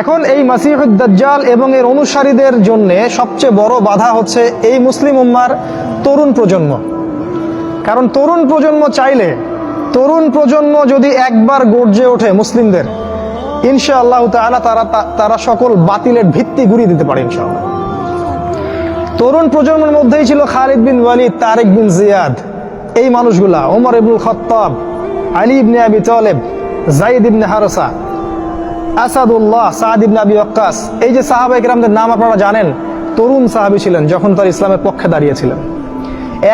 এখন এই মাসিহুদ দাজ্জাল এবং এর অনুসারীদের জন্য সবচেয়ে বড় বাধা হচ্ছে এই মুসলিম উম্মার তরুণ প্রজন্ম। কারণ তরুণ প্রজন্ম চাইলে, তরুণ প্রজন্ম যদি একবার গর্জে ওঠে মুসলিমদের, ইনশাআল্লাহ তাআলা তারা সকল বাতিলের ভিত্তি গুঁড়িয়ে দিতে পারে ইনশাআল্লাহ। তরুণ প্রজন্মের মধ্যেই ছিল খালিদ বিন ওয়ালিদ, তারেক বিন জিয়াদ, এই মানুষগুলা, ওমর ইবনুল খাত্তাব, আলী ইবনে আবি তালেব, যায়েদ ইবনে হারসা, আসাদুল্লাহ, সাদ ইবনে আবি ওয়াক্কাস। এই যে সাহাবায়ে কেরামদের নাম আপনারা জানেন, তরুণ সাহাবী ছিলেন যখন তার ইসলামের পক্ষে দাঁড়িয়েছিলেন।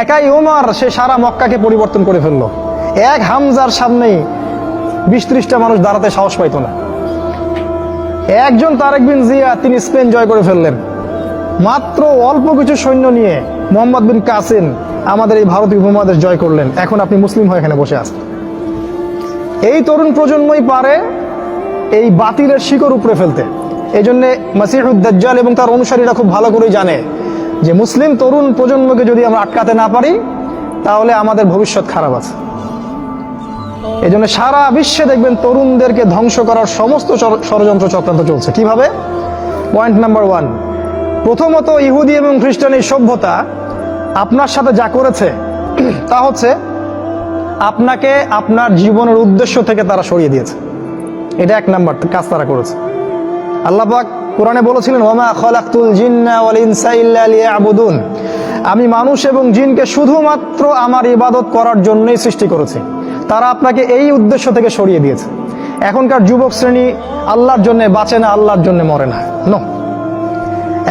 একাই ওমর, সে সারা মক্কাকে পরিবর্তন করে ফেললো। এক হামজার সামনেই 20-30টা মানুষ দাঁড়াতে সাহস পাইত না। একজন তারেক বিন জিয়াদ, তিনি স্পেন জয় করে ফেললেন মাত্র অল্প কিছু সৈন্য নিয়ে। মোহাম্মদ বিন কাসিম আমাদের এই ভারতীয় উপমহাদেশ জয় করলেন। এখন আপনি মুসলিম হয়ে এখানে বসে আছেন। এই তরুণ প্রজন্মই পারে এই বাতিলের শিকড় উপড়ে ফেলতে। এই জন্য মাসিহুদ দাজ্জাল এবং তার অনুসারীরা খুব ভালো করেই জানে যে মুসলিম তরুণ প্রজন্মকে যদি আমরা আটকাতে না পারি তাহলে আমাদের ভবিষ্যৎ খারাপ আছে। এই জন্য সারা বিশ্বে দেখবেন তরুণদেরকে ধ্বংস করার সমস্ত ষড়যন্ত্র চক্রান্ত চলছে। কিভাবে? পয়েন্ট নাম্বার 1, প্রথমত ইহুদি এবং খ্রিস্টান এই সভ্যতা আপনার সাথে যা করেছে তা হচ্ছে আপনাকে আপনার জীবনের উদ্দেশ্য থেকে তারা সরিয়ে দিয়েছে। এটা 1 নাম্বার কাজ তারা করেছে। আল্লাহ পাক কোরআনে বলেছিলেন, ওমা খলাকতুল জিন্না ওয়াল ইনসা ইল্লা লিয়াবুদুন, আমি মানুষ এবং জিনকে শুধুমাত্র আমার ইবাদত করার জন্যই সৃষ্টি করেছি। তারা আপনাকে এই উদ্দেশ্য থেকে সরিয়ে দিয়েছে। এখনকার যুবক শ্রেণী আল্লাহর জন্য বাঁচে না, আল্লাহর জন্য মরে না। নো,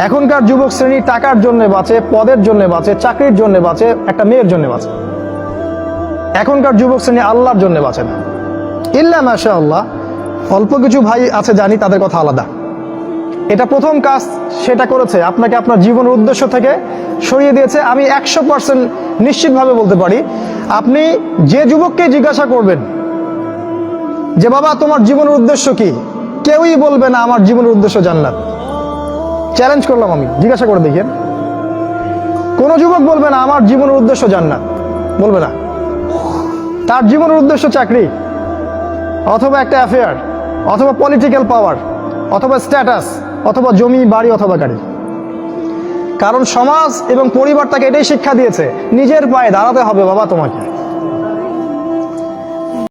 এখনকার যুবক শ্রেণী টাকার জন্য বাঁচে, পদের জন্য বাঁচে, চাকরির জন্য বাঁচে, একটা মেয়ের জন্য বাঁচে। এখনকার যুবক শ্রেণী আল্লাহর জন্য বাঁচে না। ইল্লা মাশাআল্লাহ, অল্প কিছু ভাই আছে জানি, তাদের কথা আলাদা। এটা প্রথম কাজ সেটা করেছে, আপনাকে আপনার জীবনের উদ্দেশ্য থেকে সরিয়ে দিয়েছে। আমি 100% নিশ্চিতভাবে বলতে পারি, আপনি যে যুবককে জিজ্ঞাসা করবেন যে বাবা তোমার জীবনের উদ্দেশ্য কি, কেউই বলবে না আমার জীবনের উদ্দেশ্য জান্নাত। চ্যালেঞ্জ করলাম আমি, জিজ্ঞাসা করে দেখেন। কোন যুবক বলবে না আমার জীবনের উদ্দেশ্য জান্নাত, বলবে না। তার জীবনের উদ্দেশ্য চাকরি, অথবা একটা অ্যাফেয়ার, অথবা পলিটিক্যাল পাওয়ার, অথবা স্ট্যাটাস, অথবা জমি বাড়ি, অথবা গাড়ি। কারণ সমাজ এবং পরিবার তাকে এটাই শিক্ষা দিয়েছে, নিজের পায়ে দাঁড়াতে হবে বাবা তোমাকে।